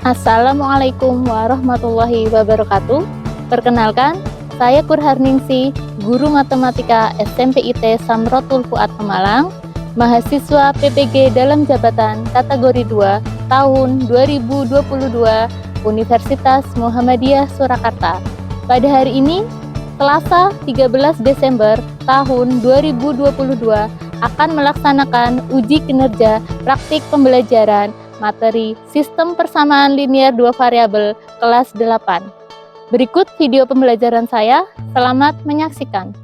Assalamualaikum warahmatullahi wabarakatuh. Perkenalkan, saya Kurharningsi, guru matematika SMP IT Samrotul Fuad Pemalang, mahasiswa PPG dalam jabatan kategori 2 tahun 2022 Universitas Muhammadiyah Surakarta. Pada hari ini, Selasa 13 Desember tahun 2022 akan melaksanakan uji kinerja praktik pembelajaran materi Sistem Persamaan Linier Dua Variabel kelas 8. Berikut video pembelajaran saya. Selamat menyaksikan.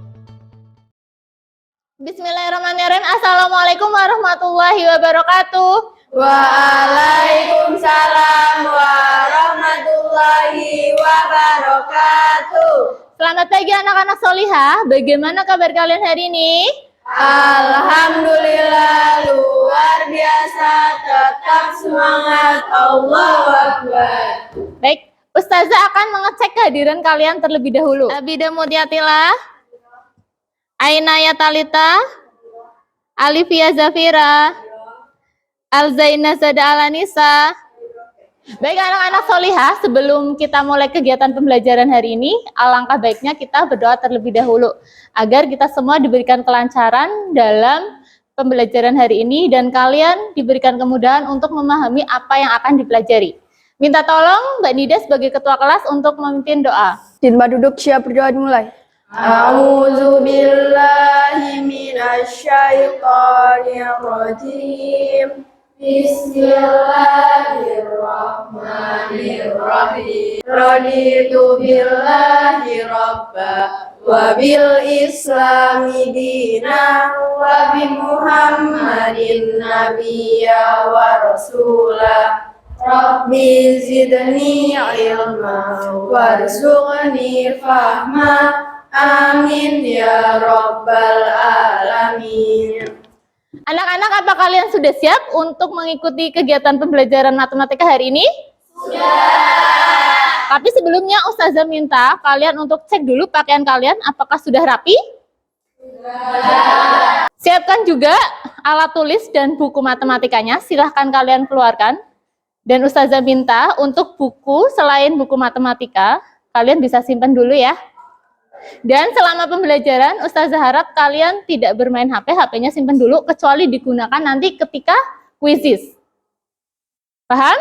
Bismillahirrahmanirrahim. Assalamualaikum warahmatullahi wabarakatuh. Waalaikumsalam warahmatullahi wabarakatuh. Selamat pagi anak-anak solihah. Bagaimana kabar kalian hari ini? Alhamdulillah luar biasa, tetap semangat, Allahu Akbar. Baik, Ustazah akan mengecek kehadiran kalian terlebih dahulu. Abida Mutiatilah, Aina Yatalita, Alifia Zafira, Alzaina Zada Alanisa. Baik anak-anak solihah, sebelum kita mulai kegiatan pembelajaran hari ini, alangkah baiknya kita berdoa terlebih dahulu agar kita semua diberikan kelancaran dalam pembelajaran hari ini dan kalian diberikan kemudahan untuk memahami apa yang akan dipelajari. Minta tolong Mbak Nida sebagai ketua kelas untuk memimpin doa. Dilma duduk, siap berdoa dimulai. A'udzu billahi minasyaitonir rajim. Bismillahirrahmanirrahim. Raditu billahi rabba wa bil islami dina wa bi Muhammadin nabiyya wa rasula. Rabbi zidni ilma warzuqni fahma. Amin ya rabbal alamin. Anak-anak, apa kalian sudah siap untuk mengikuti kegiatan pembelajaran matematika hari ini? Sudah. Tapi sebelumnya Ustazah minta kalian untuk cek dulu pakaian kalian apakah sudah rapi? Sudah. Siapkan juga alat tulis dan buku matematikanya, silahkan kalian keluarkan. Dan Ustazah minta untuk buku selain buku matematika, kalian bisa simpan dulu ya. Dan selama pembelajaran, Ustazah harap kalian tidak bermain HP, HP-nya simpan dulu, kecuali digunakan nanti ketika kuisis. Paham?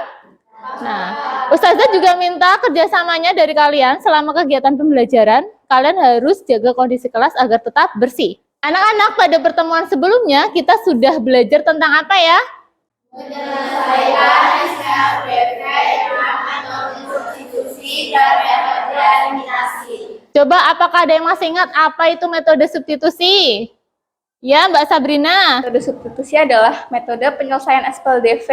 Nah, Ustazah juga minta kerjasamanya dari kalian selama kegiatan pembelajaran. Kalian harus jaga kondisi kelas agar tetap bersih. Anak-anak, pada pertemuan sebelumnya kita sudah belajar tentang apa ya? Menyelesaikan SPLDV atau substitusi dan metode eliminasi. Coba apakah ada yang masih ingat apa itu metode substitusi? Ya, Mbak Sabrina. Metode substitusi adalah metode penyelesaian SPLDV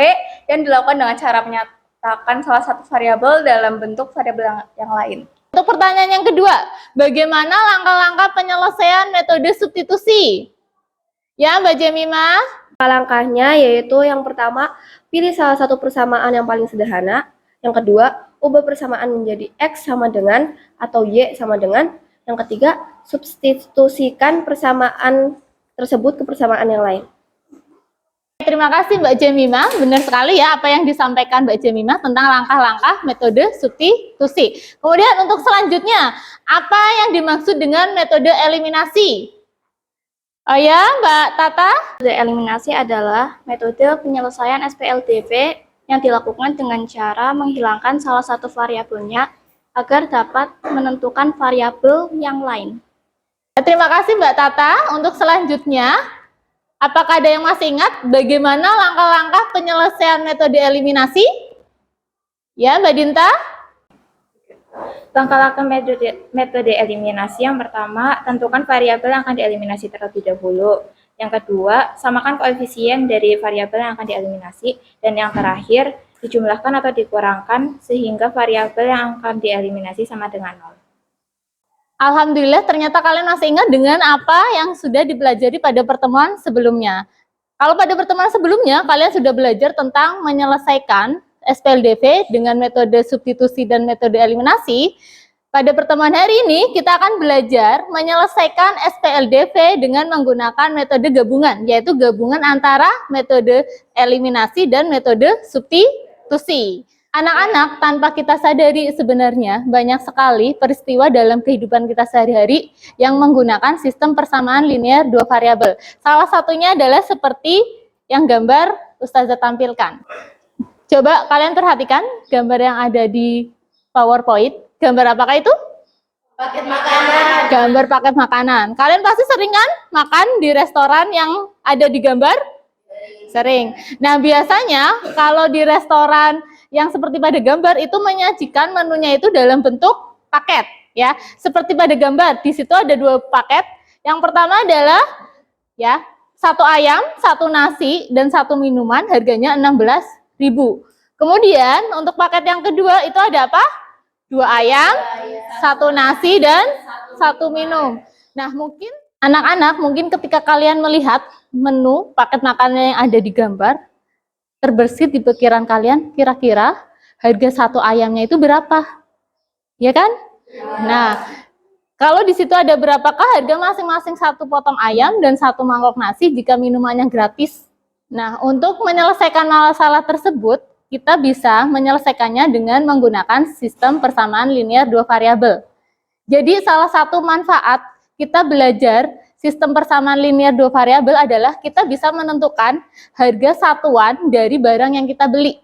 yang dilakukan dengan cara menyatakan salah satu variabel dalam bentuk variabel yang lain. Untuk pertanyaan yang kedua, bagaimana langkah-langkah penyelesaian metode substitusi? Ya, Mbak Jemima. Langkahnya yaitu yang pertama, pilih salah satu persamaan yang paling sederhana. Yang kedua, ubah persamaan menjadi X sama dengan atau Y sama dengan. Yang ketiga, substitusikan persamaan tersebut ke persamaan yang lain. Terima kasih Mbak Jemima, benar sekali ya apa yang disampaikan Mbak Jemima tentang langkah-langkah metode substitusi. Kemudian untuk selanjutnya, apa yang dimaksud dengan metode eliminasi? Oh ya, Mbak Tata? Metode eliminasi adalah metode penyelesaian SPLDV yang dilakukan dengan cara menghilangkan salah satu variabelnya agar dapat menentukan variabel yang lain. Terima kasih Mbak Tata. Untuk selanjutnya, apakah ada yang masih ingat bagaimana langkah-langkah penyelesaian metode eliminasi? Ya, Mbak Dinta? Langkah-langkah metode eliminasi yang pertama, tentukan variabel yang akan dieliminasi terlebih dahulu. Yang kedua, samakan koefisien dari variabel yang akan dieliminasi. Dan yang terakhir, dijumlahkan atau dikurangkan sehingga variabel yang akan dieliminasi sama dengan 0. Alhamdulillah, ternyata kalian masih ingat dengan apa yang sudah dipelajari pada pertemuan sebelumnya. Kalau pada pertemuan sebelumnya, kalian sudah belajar tentang menyelesaikan SPLDV dengan metode substitusi dan metode eliminasi. Pada pertemuan hari ini, kita akan belajar menyelesaikan SPLDV dengan menggunakan metode gabungan, yaitu gabungan antara metode eliminasi dan metode substitusi. Anak-anak, tanpa kita sadari sebenarnya banyak sekali peristiwa dalam kehidupan kita sehari-hari yang menggunakan sistem persamaan linear dua variabel. Salah satunya adalah seperti yang gambar Ustazah tampilkan. Coba kalian perhatikan gambar yang ada di PowerPoint. Gambar apakah itu? Paket makanan. Gambar paket makanan. Kalian pasti sering kan makan di restoran yang ada di gambar? Sering. Nah, biasanya kalau di restoran yang seperti pada gambar itu menyajikan menunya itu dalam bentuk paket, ya. Seperti pada gambar, di situ ada 2 paket. Yang pertama adalah ya, 1 ayam, 1 nasi dan 1 minuman, harganya 16.000. Kemudian untuk paket yang kedua itu ada apa? 2 ayam, 1 nasi dan 1 minum. Nah, mungkin anak-anak ketika kalian melihat menu paket makanan yang ada di gambar, terbersit di pikiran kalian, kira-kira harga 1 ayamnya itu berapa? Ya kan? Nah, kalau di situ ada berapakah harga masing-masing 1 potong ayam dan 1 mangkok nasi jika minumannya gratis? Nah, untuk menyelesaikan masalah tersebut, kita bisa menyelesaikannya dengan menggunakan sistem persamaan linear 2 variabel. Jadi, salah satu manfaat kita belajar sistem persamaan linear 2 variabel adalah kita bisa menentukan harga satuan dari barang yang kita beli.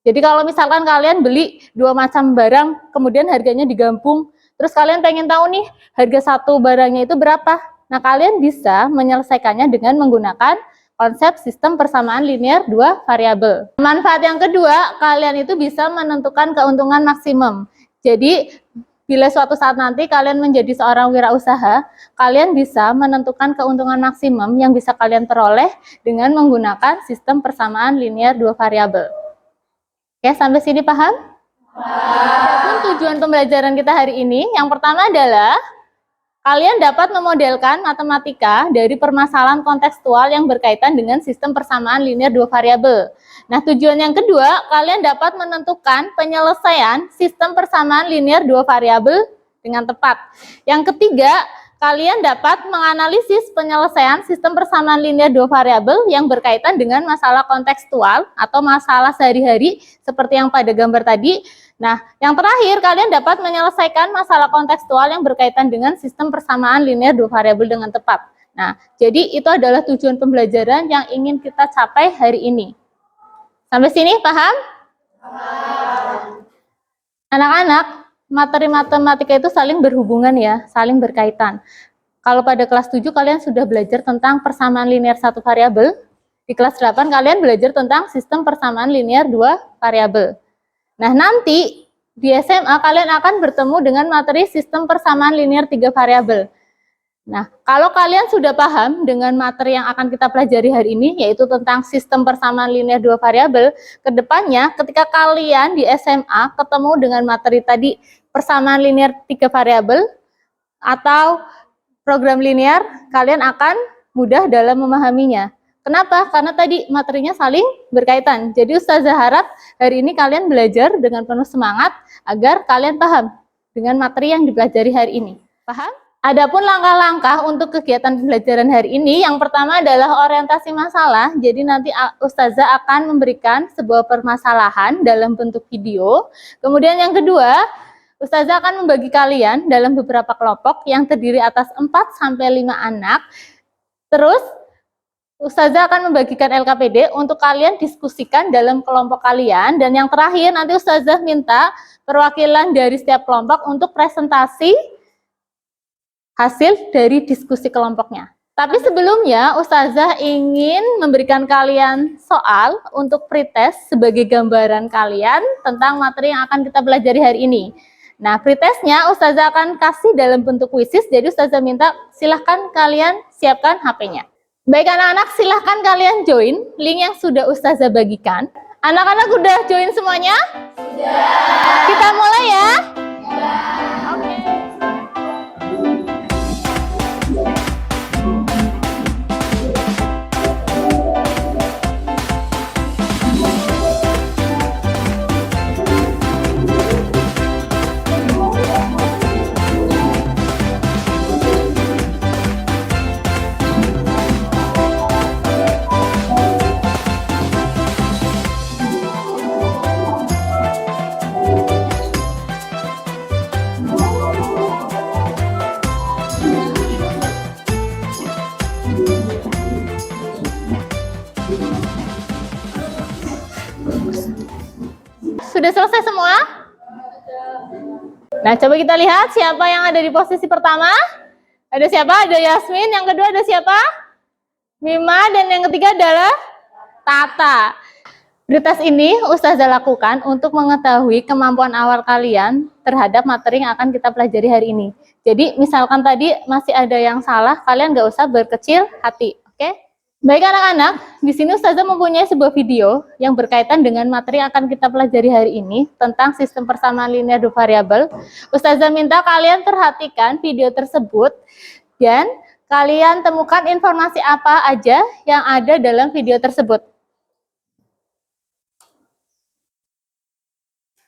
Jadi kalau misalkan kalian beli 2 macam barang, kemudian harganya digabung, terus kalian pengen tahu nih harga satu barangnya itu berapa. Nah, kalian bisa menyelesaikannya dengan menggunakan konsep sistem persamaan linear 2 variabel. Manfaat yang kedua, kalian itu bisa menentukan keuntungan maksimum. Jadi bila suatu saat nanti kalian menjadi seorang wirausaha, kalian bisa menentukan keuntungan maksimum yang bisa kalian peroleh dengan menggunakan sistem persamaan linear 2 variabel. Oke, sampai sini paham? Paham. Tujuan pembelajaran kita hari ini, yang pertama adalah kalian dapat memodelkan matematika dari permasalahan kontekstual yang berkaitan dengan sistem persamaan linear 2 variabel. Nah, tujuan yang kedua, kalian dapat menentukan penyelesaian sistem persamaan linear 2 variabel dengan tepat. Yang ketiga, kalian dapat menganalisis penyelesaian sistem persamaan linear 2 variabel yang berkaitan dengan masalah kontekstual atau masalah sehari-hari seperti yang pada gambar tadi. Nah, yang terakhir, kalian dapat menyelesaikan masalah kontekstual yang berkaitan dengan sistem persamaan linear 2 variabel dengan tepat. Nah, jadi itu adalah tujuan pembelajaran yang ingin kita capai hari ini. Sampai sini paham? Paham. Anak-anak, materi matematika itu saling berhubungan ya, saling berkaitan. Kalau pada kelas 7 kalian sudah belajar tentang persamaan linear 1 variabel, di kelas 8 kalian belajar tentang sistem persamaan linear 2 variabel. Nah, nanti di SMA kalian akan bertemu dengan materi sistem persamaan linear 3 variabel. Nah, kalau kalian sudah paham dengan materi yang akan kita pelajari hari ini, yaitu tentang sistem persamaan linear 2 variabel, kedepannya ketika kalian di SMA ketemu dengan materi tadi persamaan linear 3 variabel atau program linear, kalian akan mudah dalam memahaminya. Kenapa? Karena tadi materinya saling berkaitan. Jadi Ustazah harap hari ini kalian belajar dengan penuh semangat agar kalian paham dengan materi yang dipelajari hari ini. Paham? Adapun langkah-langkah untuk kegiatan pembelajaran hari ini, yang pertama adalah orientasi masalah. Jadi nanti Ustazah akan memberikan sebuah permasalahan dalam bentuk video. Kemudian yang kedua, Ustazah akan membagi kalian dalam beberapa kelompok yang terdiri atas 4-5 anak. Terus Ustazah akan membagikan LKPD untuk kalian diskusikan dalam kelompok kalian. Dan yang terakhir, nanti Ustazah minta perwakilan dari setiap kelompok untuk presentasi hasil dari diskusi kelompoknya. Tapi sebelumnya, Ustazah ingin memberikan kalian soal untuk pretest sebagai gambaran kalian tentang materi yang akan kita pelajari hari ini. Nah, pretestnya Ustazah akan kasih dalam bentuk quizzes, jadi Ustazah minta silahkan kalian siapkan HP-nya. Baik anak-anak, silahkan kalian join link yang sudah Ustazah bagikan. Anak-anak udah join semuanya? Sudah. Kita mulai ya? Ya. Oke. Sudah selesai semua? Nah, coba kita lihat siapa yang ada di posisi pertama. Ada siapa? Ada Yasmin. Yang kedua ada siapa? Mima. Dan yang ketiga adalah Tata. Pretest ini Ustazah lakukan untuk mengetahui kemampuan awal kalian terhadap materi yang akan kita pelajari hari ini. Jadi misalkan tadi masih ada yang salah, kalian nggak usah berkecil hati, oke? Baik anak-anak, di sini Ustazah mempunyai sebuah video yang berkaitan dengan materi yang akan kita pelajari hari ini tentang sistem persamaan linear dua variabel. Ustazah minta kalian perhatikan video tersebut dan kalian temukan informasi apa aja yang ada dalam video tersebut.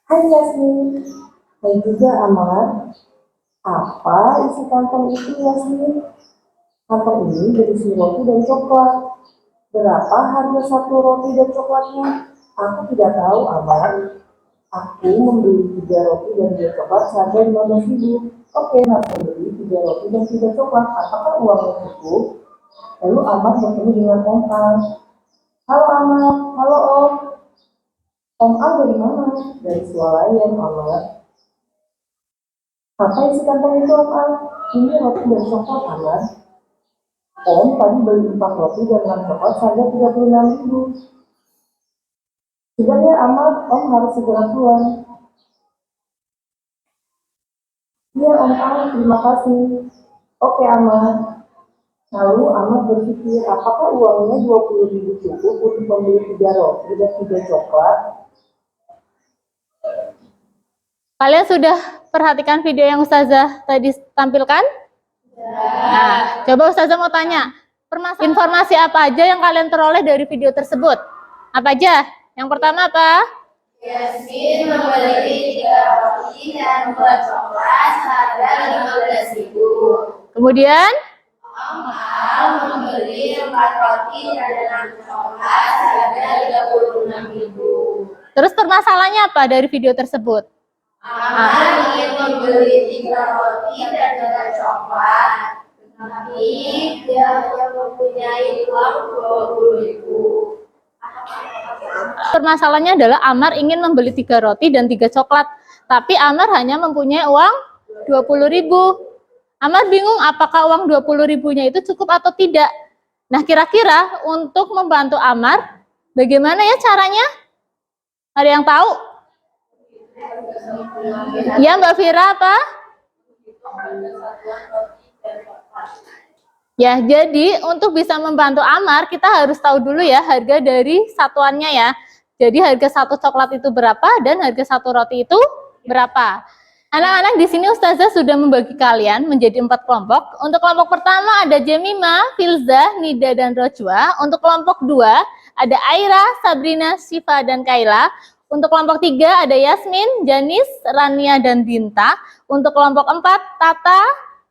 Hai Yasmin, hai juga Amar. Apa isi kantong itu Yasmin? Kantong ini berisi roti dan coklat. Berapa harga satu roti dan coklatnya? Aku tidak tahu Amar. Aku membeli 3 roti dan 2 coklat seharga 15.000. Oke, harus membeli 3 roti dan 3 coklat. Apakah uangnya cukup? Lalu Amar bertemu dengan Om Al. Halo Amar, halo Om. Om Al dari mana? Dari swalayan, Amar. Apa isi kantong itu, Om Al? Ini roti dan coklat, Amar. Om tadi beli 4 roti dan 6 coklat seharga 36.000. Sudah ya, Amar, Om harus segera pulang. Iya, Om Al, terima kasih. Oke, Amar. Lalu Amar berpikir, apakah uangnya 20.000 cukup untuk membeli 3 roti dan 3 coklat? Kalian sudah perhatikan video yang Ustazah tadi tampilkan? Nah, coba Ustazah mau tanya, informasi apa aja yang kalian peroleh dari video tersebut? Apa aja? Yang pertama apa? Yasmin membeli 3 roti dan 2 coklat seharga 15.000. Kemudian? Om Al membeli 4 roti dan 6 coklat seharga 36.000. Terus permasalahannya apa dari video tersebut? Amar ingin membeli 3 roti dan 2 coklat, tapi dia hanya mempunyai uang 20.000. Permasalahannya adalah Amar ingin membeli 3 roti dan 3 coklat, tapi Amar hanya mempunyai uang 20.000. Amar bingung apakah uang 20.000-nya itu cukup atau tidak. Nah, kira-kira untuk membantu Amar, bagaimana ya caranya? Ada yang tahu? Ya, Mbak Fira apa? Ya, jadi untuk bisa membantu Amar, kita harus tahu dulu ya harga dari satuannya ya. Jadi harga satu coklat itu berapa dan harga satu roti itu berapa. Anak-anak, di sini Ustazah sudah membagi kalian menjadi 4 kelompok. Untuk kelompok pertama ada Jemima, Filza, Nida, dan Rojwa. Untuk kelompok 2 ada Aira, Sabrina, Syifa, dan Kaila. Untuk kelompok 3 ada Yasmin, Janis, Rania, dan Dinta. Untuk kelompok 4 Tata,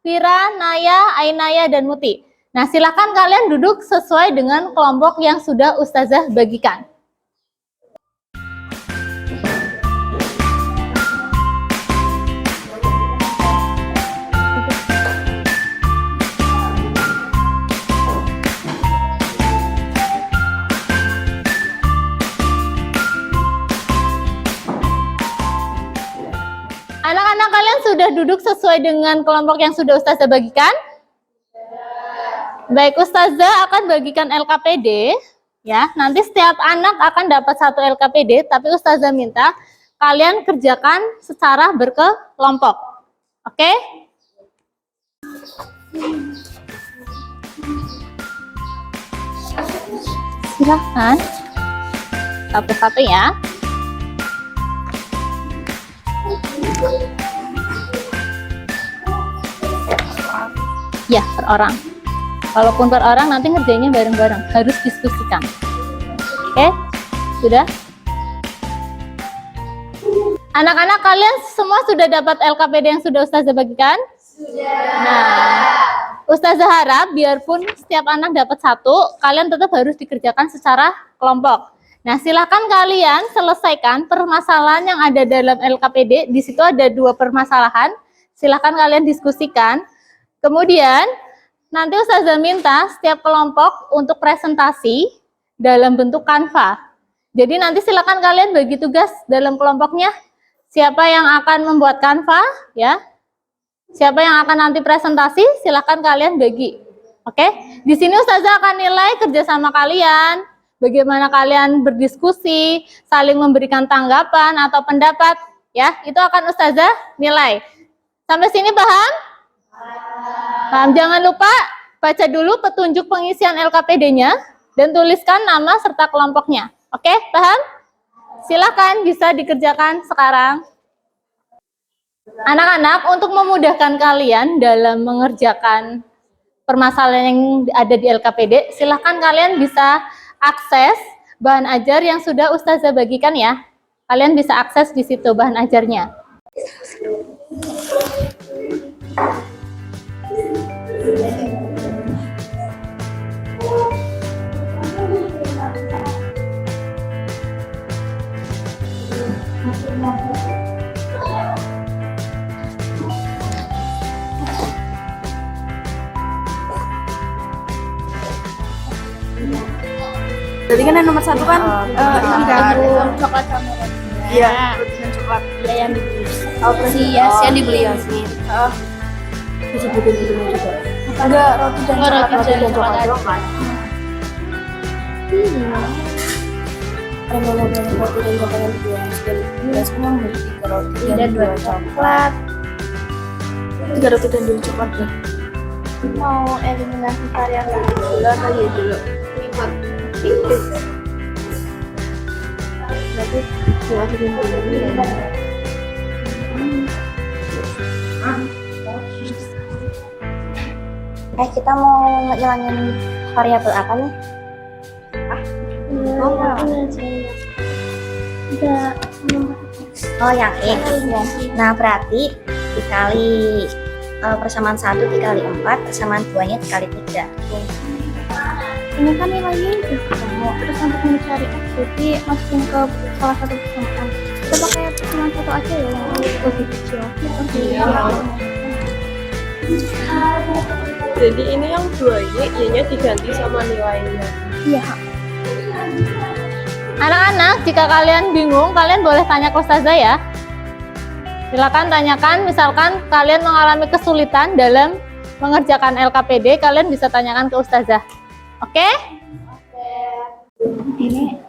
Fira, Naya, Ainaya, dan Muti. Nah, silakan kalian duduk sesuai dengan kelompok yang sudah Ustazah bagikan. Anak-anak, kalian sudah duduk sesuai dengan kelompok yang sudah Ustazah bagikan? Baik, Ustazah akan bagikan LKPD. Ya, nanti setiap anak akan dapat 1 LKPD, tapi Ustazah minta kalian kerjakan secara berkelompok. Oke? Silahkan. Satu-satu ya. Ya, per orang. Walaupun per orang nanti ngerjainnya bareng-bareng, harus diskusikan. Oke? Sudah? Anak-anak, kalian semua sudah dapat LKPD yang sudah Ustazah bagikan? Sudah. Nah, Ustazah harap biarpun setiap anak dapat 1, kalian tetap harus dikerjakan secara kelompok. Nah, silakan kalian selesaikan permasalahan yang ada dalam LKPD. Di situ ada 2 permasalahan. Silakan kalian diskusikan. Kemudian, nanti Ustazah minta setiap kelompok untuk presentasi dalam bentuk Canva. Jadi nanti silakan kalian bagi tugas dalam kelompoknya. Siapa yang akan membuat Canva, ya? Siapa yang akan nanti presentasi, silakan kalian bagi. Oke? Di sini Ustazah akan nilai kerjasama kalian, bagaimana kalian berdiskusi, saling memberikan tanggapan atau pendapat, ya? Itu akan Ustazah nilai. Sampai sini paham? Paham. Jangan lupa baca dulu petunjuk pengisian LKPD-nya dan tuliskan nama serta kelompoknya. Oke, paham? Silakan bisa dikerjakan sekarang. Anak-anak, untuk memudahkan kalian dalam mengerjakan permasalahan yang ada di LKPD, silakan kalian bisa akses bahan ajar yang sudah Ustazah bagikan ya. Kalian bisa akses di situ bahan ajarnya. Jadi kan yang nomor 1 kan ini kan coklat sama iya roti dan coklat. yang dibeli. Yang dibeli Yasmin. Disebutin dulunya juga. Ada roti dan coklat. Kalau mau beli roti dan coklat yang dibeli Yasmin yang beli 3 roti dan 2 coklat. 3 roti dan 2 coklat ya. Mau eliminasi variabel dulu atau ya dulu? Berarti 2 roti dan 2 ya. Kita mau ngilangin variabel apa nih? Oh, yang X. Nah, berarti dikali persamaan 1 dikali 4, persamaan 2-nya dikali 3. Ini kan nilainya udah ketemu, terus untuk mencari X jadi masukin ke salah satu persamaan. Kita pakai persamaan 1 aja ya, yang lebih kecil. Jadi ini yang 2Y, Y-nya diganti sama nilainya. Iya. Anak-anak, jika kalian bingung, kalian boleh tanya ke Ustazah ya. Silakan tanyakan, misalkan kalian mengalami kesulitan dalam mengerjakan LKPD, kalian bisa tanyakan ke Ustazah. Oke? Ini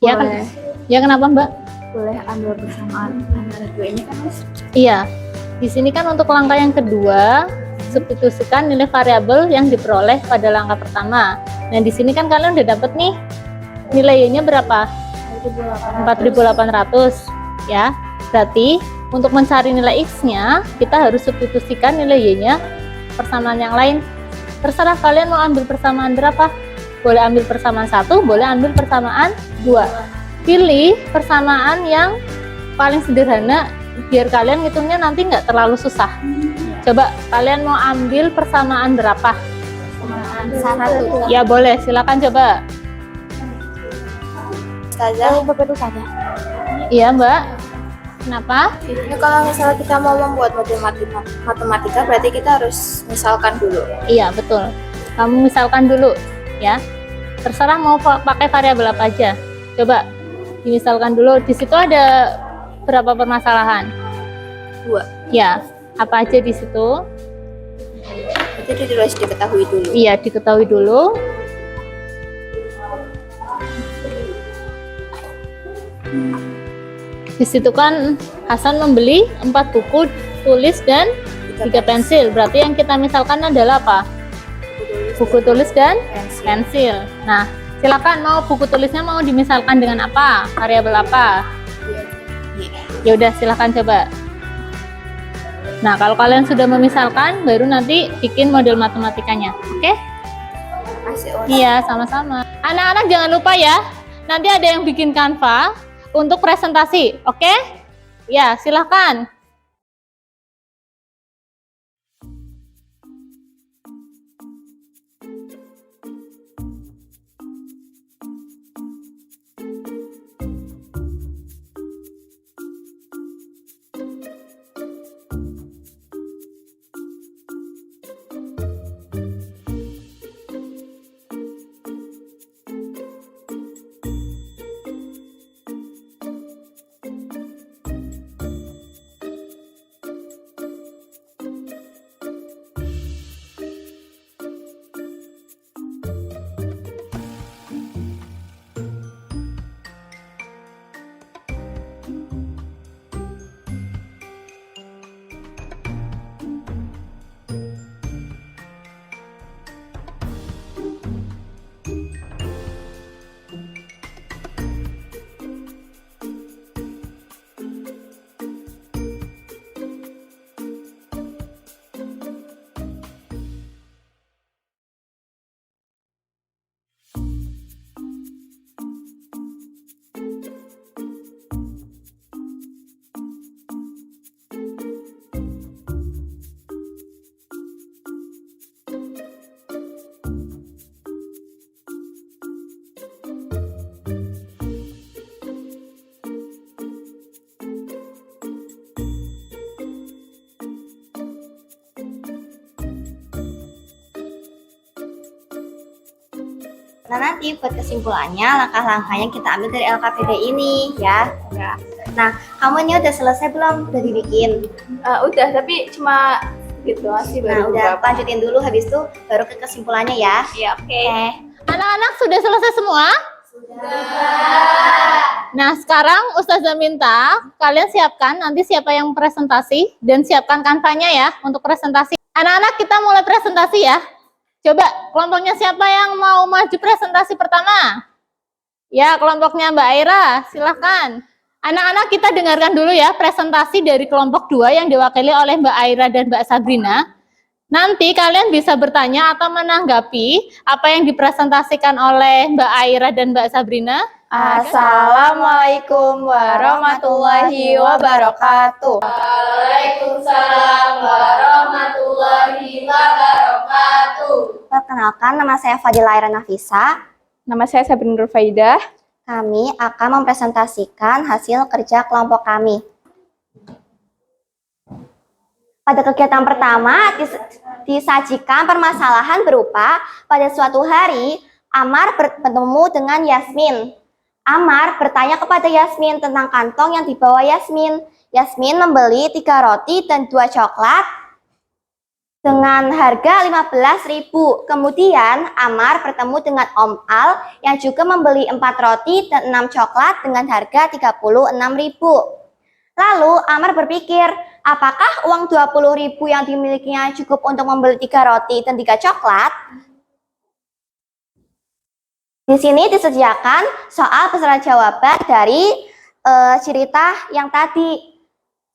Ya kan? boleh. Ya kenapa Mbak? Boleh ambil persamaan antara dua ini kan Mas? Iya. Di sini kan untuk langkah yang kedua, substitusikan nilai variabel yang diperoleh pada langkah pertama. Nah, di sini kan kalian udah dapet nih nilainya berapa? 4.800 ya. Berarti untuk mencari nilai X-nya, kita harus substitusikan nilai Y-nya persamaan yang lain. Terserah kalian mau ambil persamaan berapa. Boleh ambil persamaan 1, boleh ambil persamaan 2. Pilih persamaan yang paling sederhana biar kalian ngitungnya nanti nggak terlalu susah. Coba kalian mau ambil persamaan berapa? Satu. Ya boleh, silakan coba. Ustazah, Iya Mbak. Kenapa? Ini kalau misalnya kita mau membuat model matematika, berarti kita harus misalkan dulu. Iya betul. Kamu misalkan dulu ya. Terserah mau pakai variabel apa aja. Coba dimisalkan dulu. Di situ ada berapa permasalahan? 2. Ya. Apa aja di situ? Itu harus diketahui dulu. Iya, diketahui dulu. Di situ kan Hasan membeli 4 buku tulis dan 3 pensil. Berarti yang kita misalkan adalah apa? Buku tulis dan pensil. Nah, silakan mau buku tulisnya mau dimisalkan dengan apa? Variabel apa? Ya udah, silakan coba. Nah, kalau kalian sudah memisalkan, baru nanti bikin model matematikanya. Oke? Iya, sama-sama. Anak-anak jangan lupa ya, nanti ada yang bikin Canva untuk presentasi. Oke? Ya, silakan. Nah, nanti buat kesimpulannya, langkah-langkahnya kita ambil dari LKPD ini ya. Nah, kamu ini udah selesai belum? Udah dibikin? Udah, tapi cuma gitu sih Nah, udah lanjutin dulu, habis itu baru ke kesimpulannya ya. Ya, oke. Anak-anak sudah selesai semua? Nah, sekarang Ustazah minta kalian siapkan nanti siapa yang presentasi dan siapkan kanvanya ya untuk presentasi. Anak-anak kita mulai presentasi ya. Coba kelompoknya siapa yang mau maju presentasi pertama? Ya, kelompoknya Mbak Aira, silahkan. Anak-anak kita dengarkan dulu ya presentasi dari kelompok 2 yang diwakili oleh Mbak Aira dan Mbak Sabrina. Nanti kalian bisa bertanya atau menanggapi apa yang dipresentasikan oleh Mbak Aira dan Mbak Sabrina. Assalamualaikum warahmatullahi wabarakatuh. Waalaikumsalam warahmatullahi wabarakatuh. Perkenalkan, nama saya Fadila Aira Nafisa. Nama saya Sabrina Nurfaidah. Kami akan mempresentasikan hasil kerja kelompok kami. Pada kegiatan pertama, disajikan permasalahan berupa pada suatu hari, Amar bertemu dengan Yasmin. Amar bertanya kepada Yasmin tentang kantong yang dibawa Yasmin. Yasmin membeli 3 roti dan 2 coklat dengan harga 15.000. Kemudian Amar bertemu dengan Om Al yang juga membeli 4 roti dan 6 coklat dengan harga 36.000. Lalu Amar berpikir, apakah uang 20.000 yang dimilikinya cukup untuk membeli 3 roti dan 3 coklat? Di sini disediakan soal beserta jawaban dari cerita yang tadi.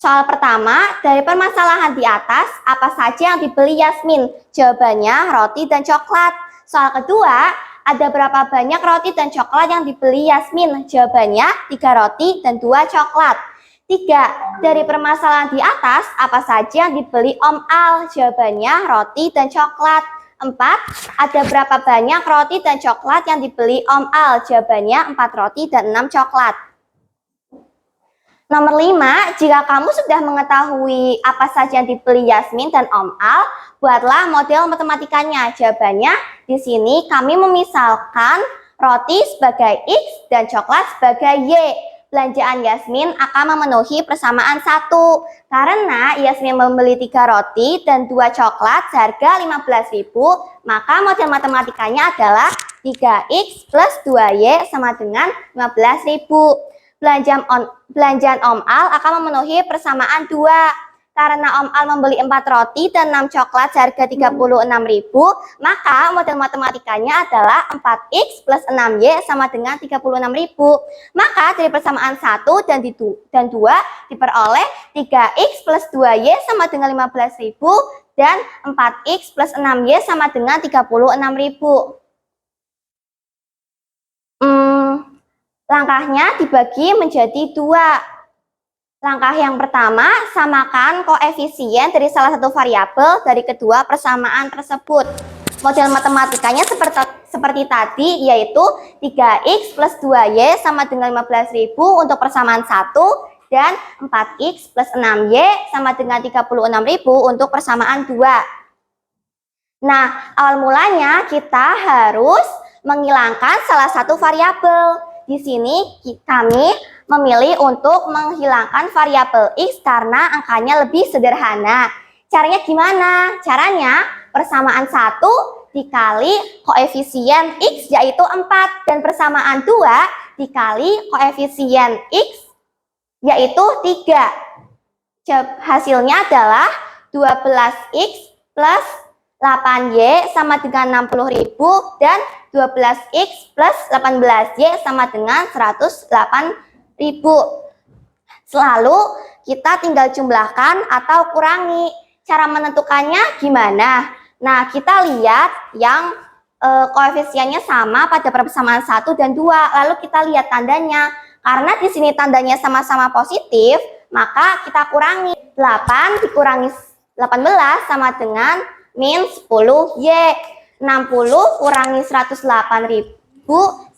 Soal pertama, dari permasalahan di atas, apa saja yang dibeli Yasmin? Jawabannya roti dan coklat. Soal kedua, ada berapa banyak roti dan coklat yang dibeli Yasmin? Jawabannya 3 roti dan 2 coklat. 3. Dari permasalahan di atas, apa saja yang dibeli Om Al? Jawabannya roti dan coklat. 4. Ada berapa banyak roti dan coklat yang dibeli Om Al? Jawabannya 4 roti dan 6 coklat. Nomor 5, jika kamu sudah mengetahui apa saja yang dibeli Yasmin dan Om Al, buatlah model matematikanya. Jawabannya, di sini kami memisalkan roti sebagai X dan coklat sebagai Y. Belanjaan Yasmin akan memenuhi persamaan 1. Karena Yasmin membeli 3 roti dan 2 coklat seharga 15.000, maka model matematikanya adalah 3X plus 2Y sama dengan 15.000. Belanjaan Om Al akan memenuhi persamaan 2. Karena Om Al membeli 4 roti dan 6 coklat seharga 36.000, maka model matematikanya adalah 4X plus 6Y sama dengan 36.000. Maka dari persamaan 1 dan 2 diperoleh 3X plus 2Y sama dengan 15.000 dan 4X plus 6Y sama dengan 36.000. Langkahnya dibagi menjadi 2. Langkah yang pertama, samakan koefisien dari salah satu variabel dari kedua persamaan tersebut. Model matematikanya seperti tadi, yaitu 3X plus 2Y sama dengan 15.000 untuk persamaan 1 dan 4X plus 6Y sama dengan 36.000 untuk persamaan 2. Nah, awal mulanya kita harus menghilangkan salah satu variabel. Di sini kami memilih untuk menghilangkan variabel X karena angkanya lebih sederhana. Caranya gimana? Caranya persamaan 1 dikali koefisien X yaitu 4 dan persamaan 2 dikali koefisien X yaitu 3. Hasilnya adalah 12X plus 8Y sama dengan 60.000 dan 12X plus 18Y sama dengan 108.000. Selalu kita tinggal jumlahkan atau kurangi. Cara menentukannya gimana? Nah, kita lihat yang koefisiennya sama pada persamaan 1 dan 2. Lalu kita lihat tandanya. Karena di sini tandanya sama-sama positif, maka kita kurangi. 8 dikurangi 18 sama dengan min 10Y. 60 kurangi 108.000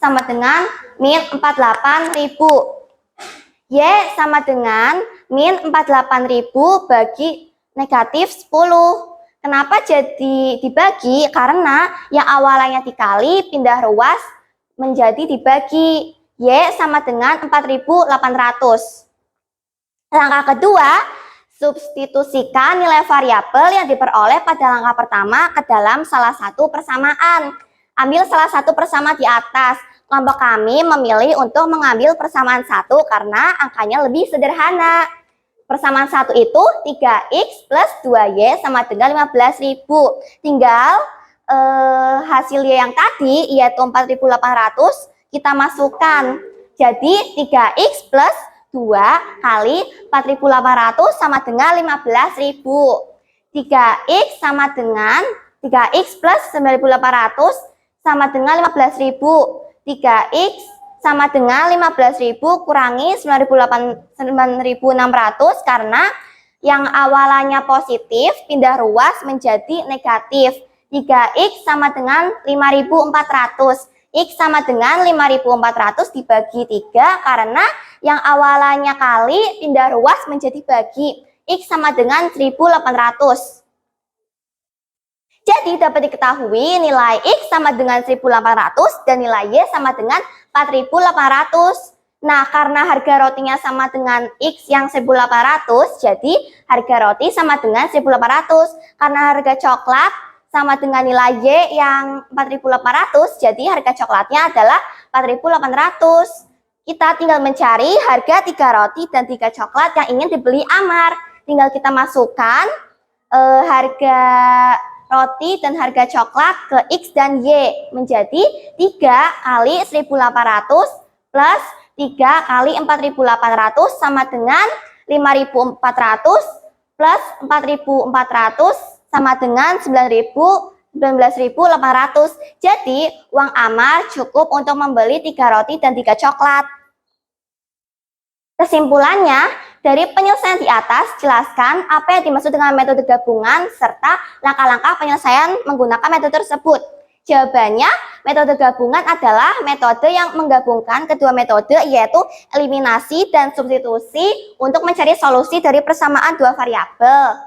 sama dengan min 48.000. Y sama dengan min 48.000 bagi negatif 10. Kenapa jadi dibagi? Karena yang awalnya dikali pindah ruas menjadi dibagi. Y sama dengan 4.800. Langkah kedua, substitusikan nilai variabel yang diperoleh pada langkah pertama ke dalam salah satu persamaan. Ambil salah satu persamaan di atas. Kelompok kami memilih untuk mengambil persamaan 1 karena angkanya lebih sederhana. Persamaan 1 itu 3x plus 2y sama dengan 15.000. Tinggal hasil y yang tadi yaitu 4.800 kita masukkan. Jadi 3x plus 2 kali 4.800 sama dengan 15.000. 3x sama dengan 3x plus 9.800 sama dengan 15.000. 3x sama dengan 15.000 kurangi 9.600 karena yang awalnya positif pindah ruas menjadi negatif. 3x sama dengan 5.400. X sama dengan 5.400 dibagi 3 karena yang awalnya kali pindah ruas menjadi bagi. X sama dengan 1.800. Jadi dapat diketahui nilai X sama dengan 1.800 dan nilai Y sama dengan 4.800. Nah, karena harga rotinya sama dengan X yang 1.800, jadi harga roti sama dengan 1.800. Karena harga coklat sama dengan nilai Y yang 4.800, jadi harga coklatnya adalah 4.800. Kita tinggal mencari harga 3 roti dan 3 coklat yang ingin dibeli Amar. Tinggal kita masukkan harga roti dan harga coklat ke X dan Y menjadi 3 kali 1.800 plus 3 kali 4.800 sama dengan 5.400 plus 4.400 sama dengan 19.800. Jadi uang Amar cukup untuk membeli 3 roti dan 3 coklat. Kesimpulannya, dari penyelesaian di atas, jelaskan apa yang dimaksud dengan metode gabungan serta langkah-langkah penyelesaian menggunakan metode tersebut. Jawabannya, metode gabungan adalah metode yang menggabungkan kedua metode yaitu eliminasi dan substitusi untuk mencari solusi dari persamaan dua variabel.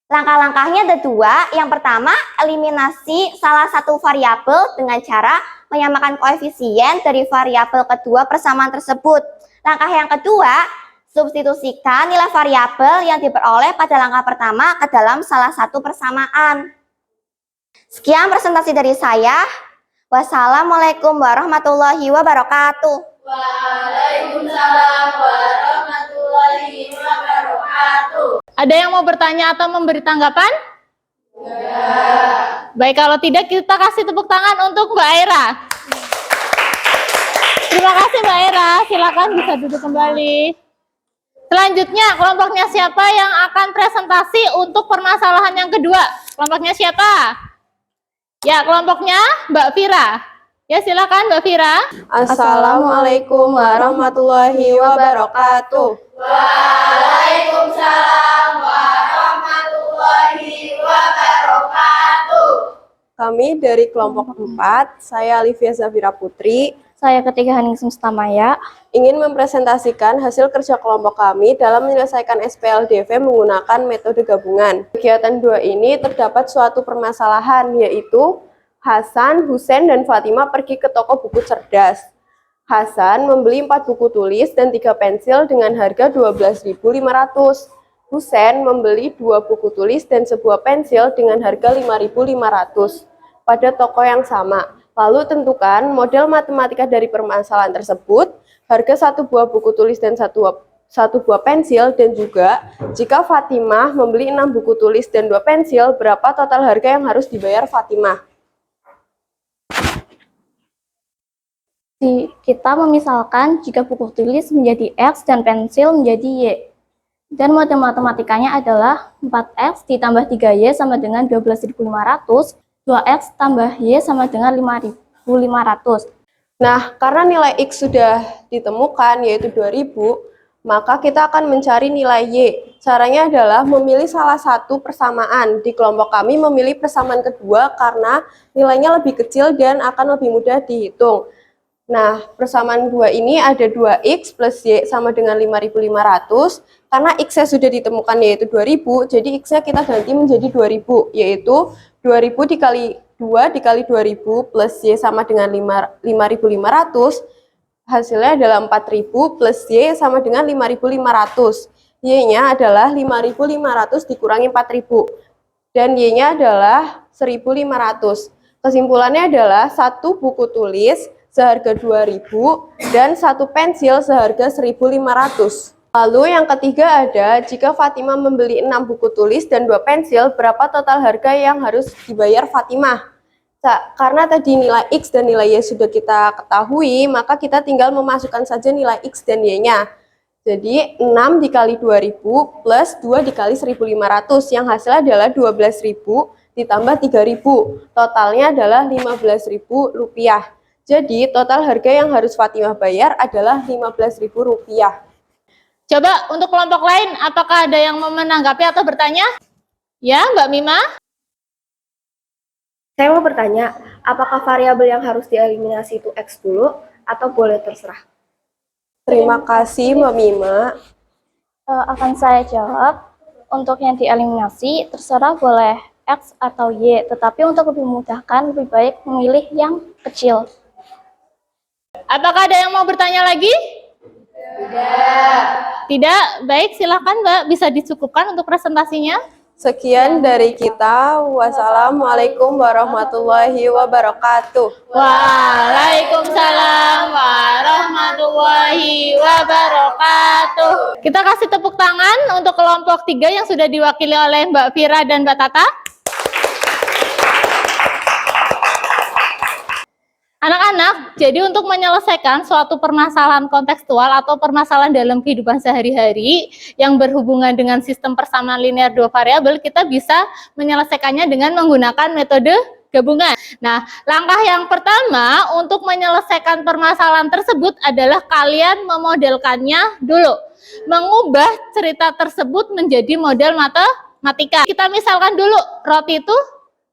Langkah-langkahnya ada 2. Yang pertama, eliminasi salah satu variabel dengan cara menyamakan koefisien dari variabel kedua persamaan tersebut. Langkah yang kedua, substitusikan nilai variabel yang diperoleh pada langkah pertama ke dalam salah satu persamaan. Sekian presentasi dari saya. Wassalamualaikum warahmatullahi wabarakatuh. Waalaikumsalam warahmatullahi wabarakatuh. Ada yang mau bertanya atau memberi tanggapan? Ya. Baik, kalau tidak kita kasih tepuk tangan untuk Mbak Aira. Terima kasih Mbak Aira, silakan bisa duduk kembali. Selanjutnya, kelompoknya siapa yang akan presentasi untuk permasalahan yang kedua? Kelompoknya siapa? Ya, kelompoknya Mbak Vira. Ya, silakan Mbak Vira. Assalamualaikum warahmatullahi wabarakatuh. Waalaikumsalam warahmatullahi wabarakatuh. Kami dari kelompok 4, saya Livia Zafira Putri, Saya Ketiga Haning Semestamaya. ingin mempresentasikan hasil kerja kelompok kami dalam menyelesaikan SPLDV menggunakan metode gabungan. Kegiatan 2 ini terdapat suatu permasalahan, yaitu Hasan, Husen, dan Fatima pergi ke toko buku cerdas. Hasan membeli 4 buku tulis dan 3 pensil dengan harga 12.500. Husen membeli 2 buku tulis dan sebuah pensil dengan harga 5.500 pada toko yang sama. Lalu tentukan model matematika dari permasalahan tersebut, harga 1 buah buku tulis dan satu buah pensil, dan juga jika Fatimah membeli 6 buku tulis dan 2 pensil, berapa total harga yang harus dibayar Fatimah? Kita memisalkan jika buku tulis menjadi X dan pensil menjadi Y. Dan model matematikanya adalah 4X ditambah 3Y sama dengan 12.500, 2X tambah Y sama dengan 5.500. Nah, karena nilai X sudah ditemukan, yaitu 2000, maka kita akan mencari nilai Y. Caranya adalah memilih salah satu persamaan. Di kelompok kami memilih persamaan kedua karena nilainya lebih kecil dan akan lebih mudah dihitung. Nah, persamaan 2 ini ada 2x plus y sama dengan 5.500. Karena x-nya sudah ditemukan yaitu 2.000, jadi x-nya kita ganti menjadi 2.000, yaitu 2.000 dikali 2 dikali 2.000 plus y sama dengan 5.500. Hasilnya adalah 4.000 plus y sama dengan 5.500. Y-nya adalah 5.500 dikurangi 4.000. Dan y-nya adalah 1.500. Kesimpulannya adalah satu buku tulis seharga 2.000 dan satu pensil seharga 1.500. Lalu yang ketiga ada, jika Fatimah membeli 6 buku tulis dan 2 pensil, berapa total harga yang harus dibayar Fatimah? Karena tadi nilai X dan nilai Y sudah kita ketahui, maka kita tinggal memasukkan saja nilai X dan Y-nya. Jadi 6 dikali 2.000 plus 2 dikali 1.500, yang hasilnya adalah 12.000 ditambah 3.000. Totalnya adalah 15.000 rupiah. Jadi total harga yang harus Fatimah bayar adalah 15.000 rupiah. Coba untuk kelompok lain, apakah ada yang mau menanggapi atau bertanya? Ya, Mbak Mima? Saya mau bertanya, apakah variabel yang harus dieliminasi itu X dulu atau boleh terserah? Terima kasih Mbak Mima. Akan saya jawab, untuk yang dieliminasi terserah boleh X atau Y, tetapi untuk lebih memudahkan lebih baik memilih yang kecil. Apakah ada yang mau bertanya lagi? Tidak. Baik, silakan Mbak, bisa dicukupkan untuk presentasinya. Sekian dari kita. Wassalamualaikum warahmatullahi wabarakatuh. Waalaikumsalam warahmatullahi wabarakatuh. Kita kasih tepuk tangan untuk kelompok 3 yang sudah diwakili oleh Mbak Vira dan Mbak Tata. Anak-anak, jadi untuk menyelesaikan suatu permasalahan kontekstual atau permasalahan dalam kehidupan sehari-hari yang berhubungan dengan sistem persamaan linear dua variabel, kita bisa menyelesaikannya dengan menggunakan metode gabungan. Nah, langkah yang pertama untuk menyelesaikan permasalahan tersebut adalah kalian memodelkannya dulu. Mengubah cerita tersebut menjadi model matematika. Kita misalkan dulu, roti itu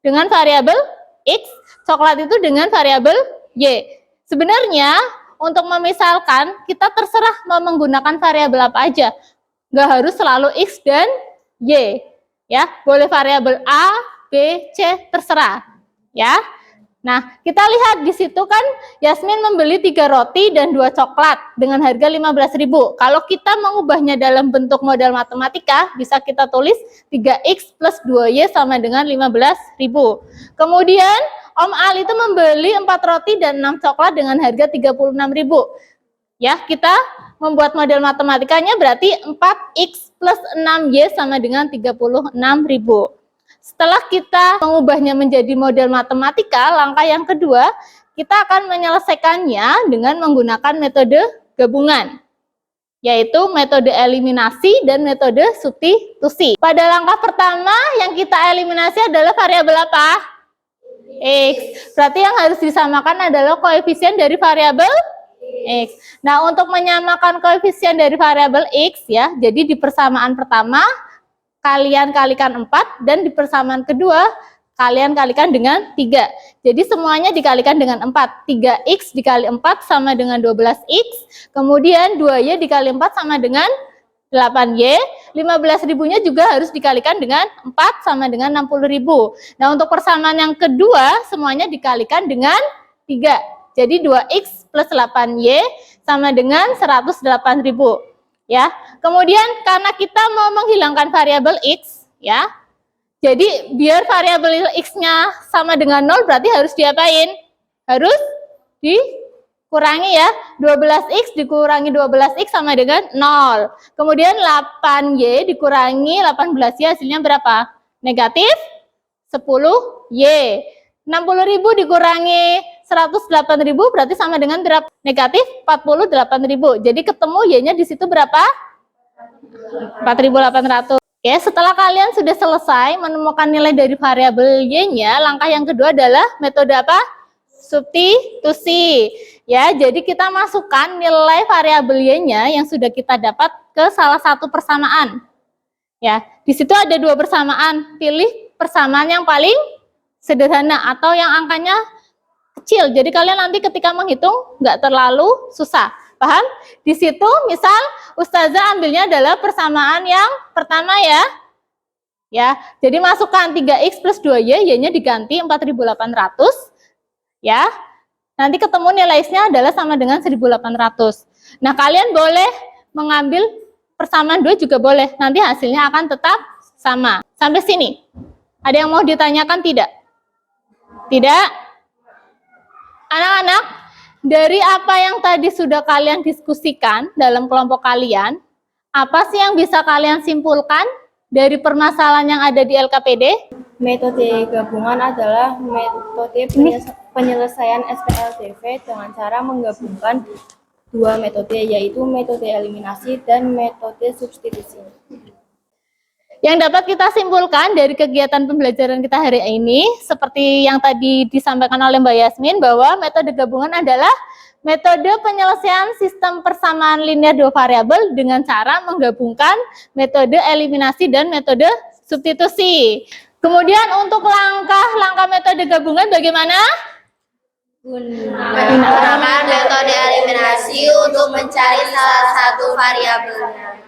dengan variabel X, coklat itu dengan variabel Y. Sebenarnya untuk memisalkan kita terserah mau menggunakan variabel apa aja. Nggak harus selalu X dan Y. Ya, boleh variabel A, B, C, terserah. Ya. Nah, kita lihat di situ kan Yasmin membeli 3 roti dan 2 coklat dengan harga 15.000. Kalau kita mengubahnya dalam bentuk model matematika, bisa kita tulis 3X plus 2Y sama dengan 15.000. Kemudian Om Ali itu membeli 4 roti dan 6 coklat dengan harga 36.000. Ya, kita membuat model matematikanya berarti 4X plus 6Y sama dengan 36.000. Setelah kita mengubahnya menjadi model matematika, langkah yang kedua, kita akan menyelesaikannya dengan menggunakan metode gabungan, yaitu metode eliminasi dan metode substitusi. Pada langkah pertama yang kita eliminasi adalah variabel apa? X. Berarti yang harus disamakan adalah koefisien dari variabel X. Nah, untuk menyamakan koefisien dari variabel X ya, jadi di persamaan pertama kalian kalikan 4 dan di persamaan kedua kalian kalikan dengan 3. Jadi semuanya dikalikan dengan 4. 3X dikali 4 sama dengan 12X. Kemudian 2Y dikali 4 sama dengan 8Y. 15.000-nya juga harus dikalikan dengan 4 sama dengan 60.000. Nah, untuk persamaan yang kedua semuanya dikalikan dengan 3. Jadi 2X plus 8Y sama dengan 108.000. Ya. Kemudian karena kita mau menghilangkan variabel X, ya. Jadi biar variabel X-nya sama dengan 0 berarti harus diapain? Harus dikurangi ya. 12X dikurangi 12X sama dengan 0. Kemudian 8Y dikurangi 18Y hasilnya berapa? Negatif 10Y. 60.000 dikurangi 108.000 berarti sama dengan berapa? Negatif 48.000. Jadi ketemu Y-nya di situ berapa? 4.800. Oke, setelah kalian sudah selesai menemukan nilai dari variabel Y-nya, langkah yang kedua adalah metode apa? Substitusi. Ya, jadi kita masukkan nilai variabel Y-nya yang sudah kita dapat ke salah satu persamaan. Ya, di situ ada 2 persamaan. Pilih persamaan yang paling sederhana atau yang angkanya kecil. Jadi kalian nanti ketika menghitung nggak terlalu susah. Paham? Di situ misal Ustazah ambilnya adalah persamaan yang pertama ya. Ya, jadi masukkan 3x plus 2y, y-nya diganti 4.800. Ya, nanti ketemu nilai x-nya adalah sama dengan 1.800. Nah, kalian boleh mengambil persamaan 2 juga boleh. Nanti hasilnya akan tetap sama. Sampai sini. Ada yang mau ditanyakan tidak? Tidak? Anak-anak, dari apa yang tadi sudah kalian diskusikan dalam kelompok kalian, apa sih yang bisa kalian simpulkan dari permasalahan yang ada di LKPD? Metode gabungan adalah metode penyelesaian SPLDV dengan cara menggabungkan dua metode, yaitu metode eliminasi dan metode substitusi. Yang dapat kita simpulkan dari kegiatan pembelajaran kita hari ini, seperti yang tadi disampaikan oleh Mbak Yasmin, bahwa metode gabungan adalah metode penyelesaian sistem persamaan linear dua variabel dengan cara menggabungkan metode eliminasi dan metode substitusi. Kemudian untuk langkah-langkah metode gabungan bagaimana? Gunakan metode eliminasi untuk mencari salah satu variabelnya.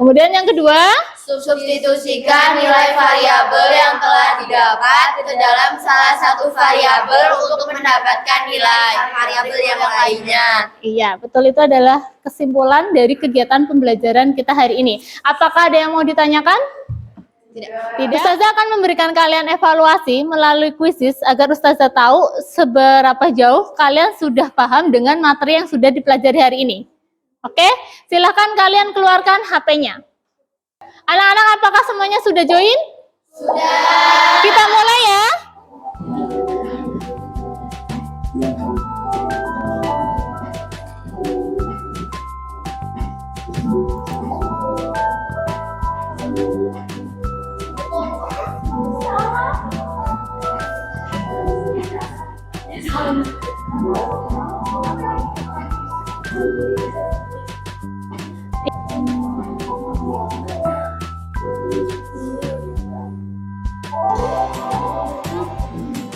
Kemudian yang kedua, Substitusikan nilai variabel yang telah didapat ke dalam salah satu variabel untuk mendapatkan nilai variabel yang lainnya. iya betul, itu adalah kesimpulan dari kegiatan pembelajaran kita hari ini. Apakah ada yang mau ditanyakan? Tidak. Ustazah akan memberikan kalian evaluasi melalui kuisis agar Ustazah tahu seberapa jauh kalian sudah paham dengan materi yang sudah dipelajari hari ini. Oke, silahkan kalian keluarkan HP-nya. Anak-anak, apakah semuanya sudah join? Sudah. Kita mulai ya.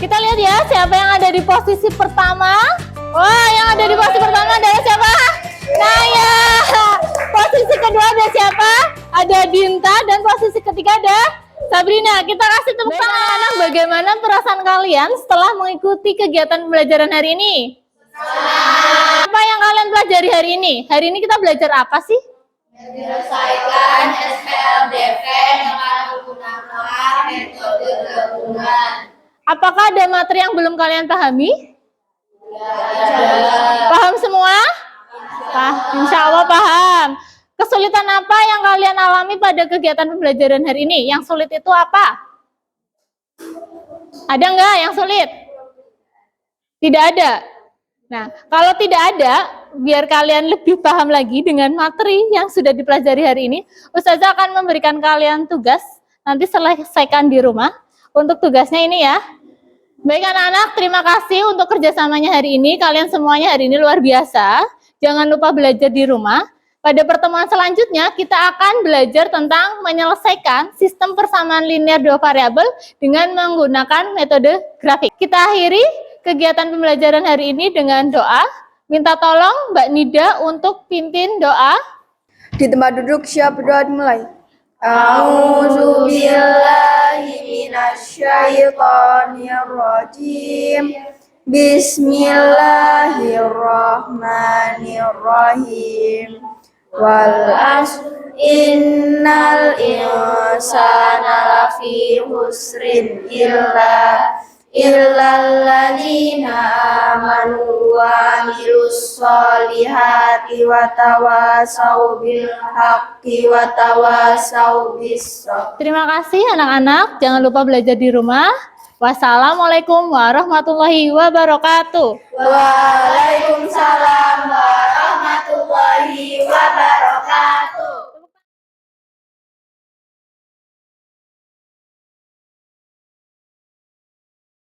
Kita lihat ya, siapa yang ada di posisi pertama. Wah, yang ada di posisi pertama adalah siapa? Naya. Posisi kedua ada siapa? Ada Dinta, dan posisi ketiga ada Sabrina. Kita kasih tepuk tangan anak-anak. Bagaimana perasaan kalian setelah mengikuti kegiatan pembelajaran hari ini? Apa yang kalian pelajari hari ini? Hari ini kita belajar apa sih? Menyelesaikan SPLDV dengan menggunakan metode gabungan. Apakah ada materi yang belum kalian pahami? Paham semua? Insya Allah paham. Kesulitan apa yang kalian alami pada kegiatan pembelajaran hari ini? Yang sulit itu apa? Ada nggak yang sulit? Tidak ada. Nah, kalau tidak ada, biar kalian lebih paham lagi dengan materi yang sudah dipelajari hari ini, Ustazah akan memberikan kalian tugas, nanti selesaikan di rumah. Untuk tugasnya ini ya. Baik anak-anak, terima kasih untuk kerjasamanya hari ini. Kalian semuanya hari ini luar biasa. Jangan lupa belajar di rumah. Pada pertemuan selanjutnya, kita akan belajar tentang menyelesaikan sistem persamaan linear dua variabel dengan menggunakan metode grafik. Kita akhiri kegiatan pembelajaran hari ini dengan doa. Minta tolong Mbak Nida untuk pimpin doa. Di tempat duduk siap berdoa dimulai. A'udzu billahi minasyaitonir rajim. Bismillahirrahmanirrahim. Wal 'asr innal insana lafi khusrin illalladzina amanu wa amilus solihati wa tawasau bil haqqi wa tawasau bis sabr. Terima kasih anak-anak. Jangan lupa belajar di rumah. Wassalamualaikum warahmatullahi wabarakatuh. Waalaikumsalam.